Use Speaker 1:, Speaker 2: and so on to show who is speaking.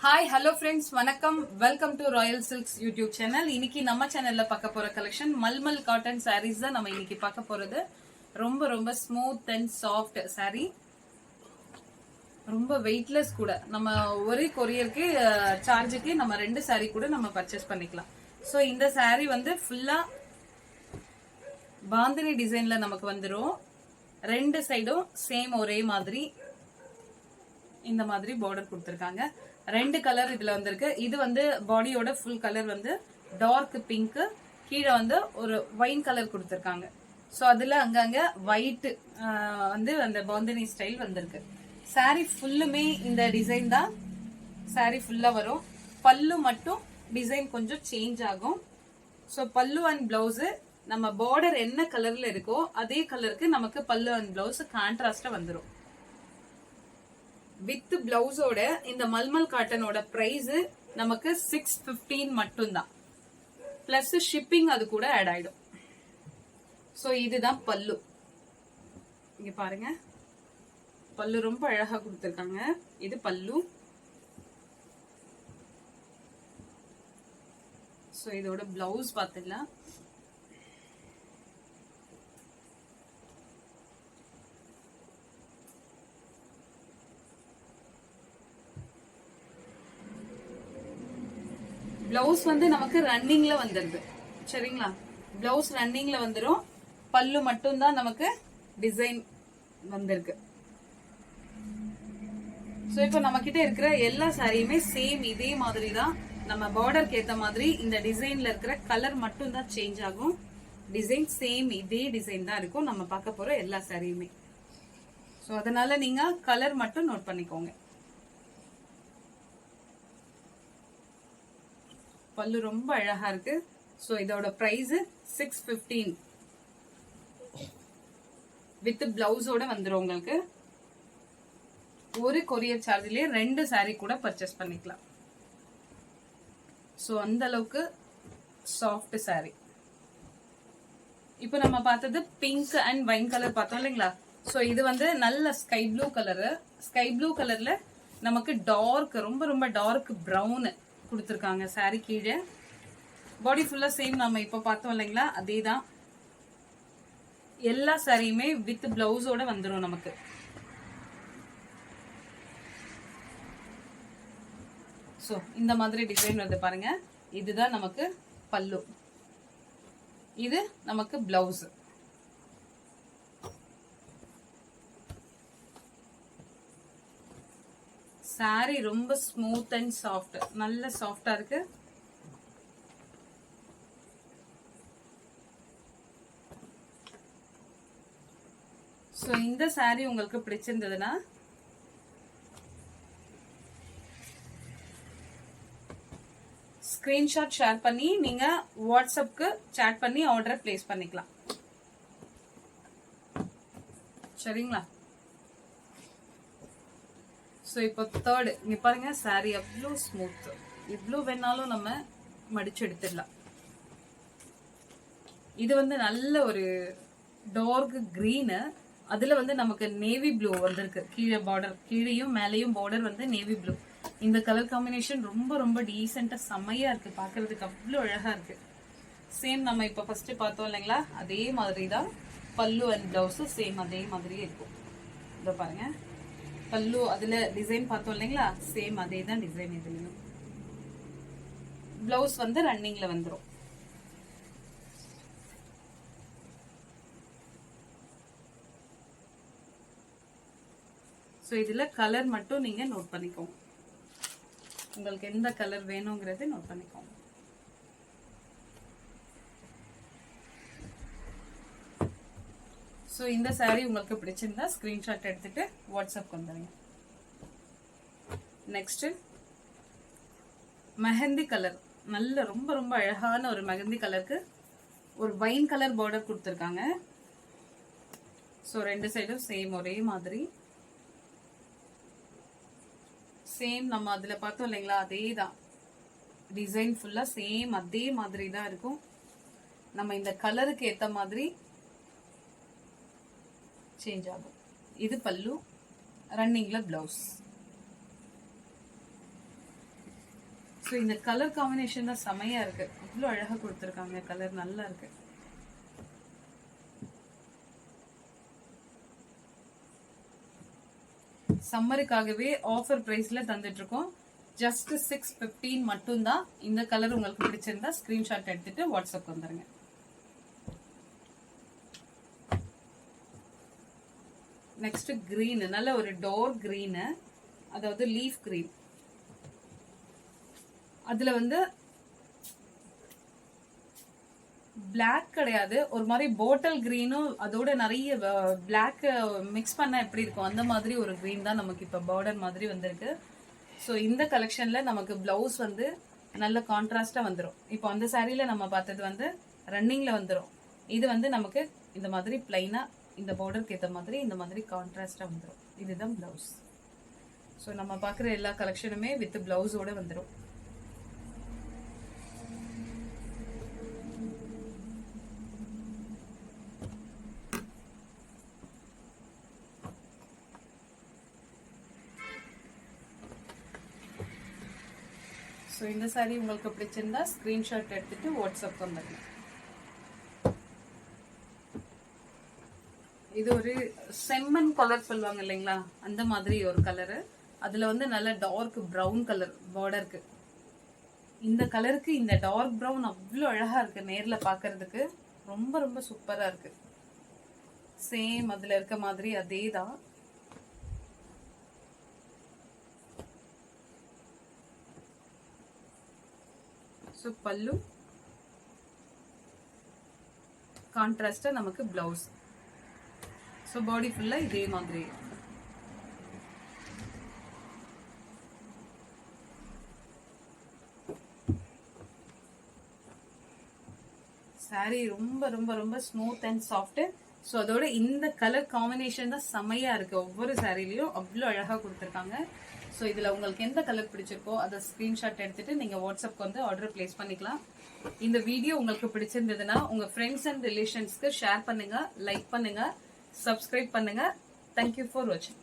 Speaker 1: Hi hello friends, வணக்கம். Welcome to Royal silks YouTube channel. இன்னைக்கு நம்ம சேனல்ல பார்க்க போற கலெக்ஷன் மல்மல் காட்டன் சாரீஸ் தான் நம்ம இன்னைக்கு பார்க்க போறது. ரொம்ப ரொம்ப ஸ்மூத் அண்ட் சாஃப்ட் சாரீ, ரொம்ப வெயிட்லெஸ் கூட. நம்ம ஒரு கொரியருக்கு சார்ஜுக்கு நம்ம 2 சாரீ கூட நம்ம பர்ச்சேஸ் பண்ணிக்கலாம். ஸோ இந்த சாரீ வந்து ஃபுல்லா பாந்தினி டிசைன்ல நமக்கு வந்துடும். 2 சைடும் சேம் ஒரே மாதிரி இந்த மாதிரி பார்டர் கொடுத்திருக்காங்க. 2 கலர் இதுல வந்திருக்கு. இது வந்து பாடியோட ஃபுல் கலர் வந்து டார்க் பிங்க், கீழே வந்து ஒரு வைன் கலர் கொடுத்திருக்காங்க. ஸோ அதுல அங்கங்க ஒயிட் வந்து அந்த பாந்தினி ஸ்டைல் வந்திருக்கு. சாரி ஃபுல்லுமே இந்த டிசைன் தான் சாரி ஃபுல்லா வரும். பல்லு மட்டும் டிசைன் கொஞ்சம் சேஞ்ச் ஆகும். ஸோ பல்லு அண்ட் பிளவுஸ் நம்ம பார்டர் என்ன கலர்ல இருக்கோ அதே கலருக்கு நமக்கு பல்லு அண்ட் பிளவுஸ் கான்ட்ராஸ்டா வந்துடும். வித் பிளவுஸோட இந்த மல்மல் காட்டனோட பிரைஸ் நமக்கு 615 மட்டும்தான். பிளஸ் ஷிப்பிங் அது கூட ஆட் ஆயிடும். சோ இதுதான் பல்லு. இங்க பாருங்க, பல்லு ரொம்ப அழகா கொடுத்திருக்காங்க. இது பல்லு. சோ இதோட பிளவுஸ் பாத்துக்கலாம். பிளவுஸ் வந்து நமக்கு ரன்னிங்ல வந்துருது. சரிங்களா, பிளவுஸ் ரன்னிங்ல வந்துரும். பல்லு மட்டும் தான் நமக்கு டிசைன் வந்திருக்கு. சோ இப்போ நம்ம கிட்ட இருக்கிற எல்லா சாரியுமே சேம் இதே மாதிரி தான். நம்ம பார்டருக்கு ஏத்த மாதிரி இந்த டிசைன்ல இருக்கிற கலர் மட்டும் தான் சேஞ்ச் ஆகும். டிசைன் சேம் இதே டிசைன் தான் இருக்கும் நம்ம பார்க்க போற எல்லா சாரியுமே. சோ அதனால நீங்க கலர் மட்டும் நோட் பண்ணிக்கோங்க. பல்லு ரொம்ப அழகா இருக்கு. சோ இதோட பிரைஸ் 615 வித் பிளவுஸோட வந்துரும். உங்களுக்கு ஒரு கொரியர் சார்ஜ்லயே 2 சாரி கூட பர்ச்சேஸ் பண்ணிக்கலாம். சோ அந்த அளவுக்கு சாஃப்ட் சாரி. இப்போ நம்ம பார்த்தது பிங்க் அண்ட் வைன் கலர் பார்த்தோம் இல்லைங்களா. சோ இது வந்து நல்ல sky blue colour. Sky blue கலர்ல நமக்கு டார்க், ரொம்ப ரொம்ப டார்க் பிரவுன் கொடுத்திருக்காங்க. சாரி கீழே பாடி ஃபுல்லா சேம் நம்ம இப்ப பார்த்தோம் இல்லைங்களா, அதே தான். எல்லா சாரியுமே வித் பிளவுஸோட வந்துடும் நமக்கு. சோ இந்த மாதிரி டிசைன் வந்து பாருங்க. இதுதான் நமக்கு பல்லு, இது நமக்கு பிளவுஸ். சாரி ரொம்ப ஸ்மூத் அண்ட் சாஃப்ட், நல்ல சாஃப்டா இருக்கு. சோ இந்த சாரி உங்களுக்கு பிடிச்சிருந்ததுன்னா ஸ்கிரீன்ஷாட் ஷேர் பண்ணி நீங்க வாட்ஸ்அப்க்கு சாட் பண்ணி ஆர்டரை பிளேஸ் பண்ணிக்கலாம். சரிங்களா. ஸோ இப்போ தேர்டு இங்க பாருங்க, சாரி அவ்வளோ ஸ்மூத். இவ்வளோ வேணாலும் நம்ம மடிச்சு எடுத்துடலாம். இது வந்து நல்ல ஒரு டார்க் கிரீனு, அதுல வந்து நமக்கு நேவி ப்ளூ வந்திருக்கு. கீழே பார்டர், கீழேயும் மேலேயும் பார்டர் வந்து நேவி ப்ளூ. இந்த கலர் காம்பினேஷன் ரொம்ப ரொம்ப டீசெண்டா செம்மையா இருக்கு. பாக்குறதுக்கு அவ்வளோ அழகா இருக்கு. சேம் நம்ம இப்ப ஃபர்ஸ்ட் பார்த்தோம் இல்லைங்களா, அதே மாதிரி தான் பல்லு அண்ட் பிளவுஸும் சேம் அதே மாதிரியே இருக்கும். இதோ பாருங்க, பல்லு அதுல டிசைன் பார்த்தோம் இல்லைங்களா, சேம் அதே தான் டிசைன் இதுலயும். பிளவுஸ் வந்து ரன்னிங்ல வந்துடும். ஸோ இதுல கலர் மட்டும் நீங்க நோட் பண்ணிக்கோங்க. உங்களுக்கு எந்த கலர் வேணுங்கிறது நோட் பண்ணிக்கோங்க. ஸோ இந்த சாரி உங்களுக்கு பிடிச்சிருந்தா ஸ்கிரீன்ஷாட் எடுத்துட்டு வாட்ஸ்அப் வந்துடுங்க. நெக்ஸ்ட் மெஹந்தி கலர், நல்ல ரொம்ப ரொம்ப அழகான ஒரு மெஹந்தி கலருக்கு ஒரு வைன் கலர் பார்டர் கொடுத்துருக்காங்க. ஸோ 2 சைடும் சேம் ஒரே மாதிரி. சேம் நம்ம அதுல பார்த்தோம் இல்லைங்களா, அதே தான் டிசைன் ஃபுல்லா சேம் அதே மாதிரி தான் இருக்கும். நம்ம இந்த கலருக்கு ஏத்த மாதிரி சேஞ்ச் ஆகும். இது பல்லு, ரன்னிங்ல பிளவுஸ். ஸோ இந்த கலர் காம்பினேஷன் தான் செமையா இருக்கு. அவ்வளோ அழகா கொடுத்துருக்காங்க. கலர் நல்லா இருக்கு. சம்மருக்காகவே ஆஃபர் பிரைஸ்ல தந்துட்டு இருக்கோம். ஜஸ்ட் 615 மட்டும்தான். இந்த கலர் உங்களுக்கு பிடிச்சிருந்தா ஸ்கிரீன்ஷாட் எடுத்துட்டு வாட்ஸ்அப் வந்துருங்க. நெக்ஸ்ட் கிரீன், நல்ல ஒரு டார்க் கிரீன், அதாவது லீஃப் கிரீன். அதுல வந்து பிளாக் கிடையாது, ஒரு மாதிரி போட்டல் கிரீனும் அதோட நிறைய பிளாக் மிக்ஸ் பண்ண எப்படி இருக்கும் அந்த மாதிரி ஒரு கிரீன் தான் நமக்கு இப்ப பார்டர் மாதிரி வந்திருக்கு. ஸோ இந்த கலெக்ஷன்ல நமக்கு பிளவுஸ் வந்து நல்ல கான்ட்ராஸ்டா வந்துடும். இப்போ அந்த சாரீல நம்ம பார்த்தது வந்து ரன்னிங்ல வந்துடும். இது வந்து நமக்கு இந்த மாதிரி பிளைனா இந்த பார்டருக்கு ஏற்ற மாதிரி இந்த மாதிரி கான்ட்ராஸ்டா வந்துடும். இதுதான் பிளவுஸ். ஸோ நம்ம பார்க்குற எல்லா கலெக்ஷனுமே வித் பிளவுஸோட வந்துடும். ஸோ இந்த சாரீ உங்களுக்கு பிடிச்சிருந்தா ஸ்கிரீன்ஷாட் எடுத்துட்டு வாட்ஸ்அப் வந்துடுங்க. இது ஒரு செம்மன் கலர் சொல்லுவாங்க இல்லைங்களா, அந்த மாதிரி ஒரு கலரு. அதுல வந்து நல்ல டார்க் ப்ரௌன் கலர் பார்டருக்கு. இந்த கலருக்கு இந்த டார்க் ப்ரௌன் அவ்வளோ அழகா இருக்கு. நேர்ல பாக்குறதுக்கு ரொம்ப ரொம்ப சூப்பரா இருக்கு. சேம் அதுல இருக்க மாதிரி அதே தான். ஸோ பல்லு கான்ட்ராஸ்டா நமக்கு பிளவுஸ். ஸோ பாடி ஃபுல்லா இதே மாதிரி. சாரி ரொம்ப ரொம்ப ரொம்ப ஸ்மூத் அண்ட் சாஃப்ட். ஸோ அதோட இந்த கலர் காம்பினேஷன் தான் செமையா இருக்கு. ஒவ்வொரு சாரிலையும் அவ்வளோ அழகா கொடுத்துருக்காங்க. ஸோ இதுல உங்களுக்கு எந்த கலர் பிடிச்சிருக்கோ அதை ஸ்கிரீன்ஷாட் எடுத்துட்டு நீங்க வாட்ஸ்அப்க்கு வந்து ஆர்டர் பிளேஸ் பண்ணிக்கலாம். இந்த வீடியோ உங்களுக்கு பிடிச்சிருந்ததுன்னா உங்க ஃப்ரெண்ட்ஸ் அண்ட் ரிலேஷன்ஸ்க்கு ஷேர் பண்ணுங்க, லைக் பண்ணுங்க, சப்ஸ்கிரைப் பண்ணுங்க. தேங்க்யூ ஃபார் வாட்சிங்.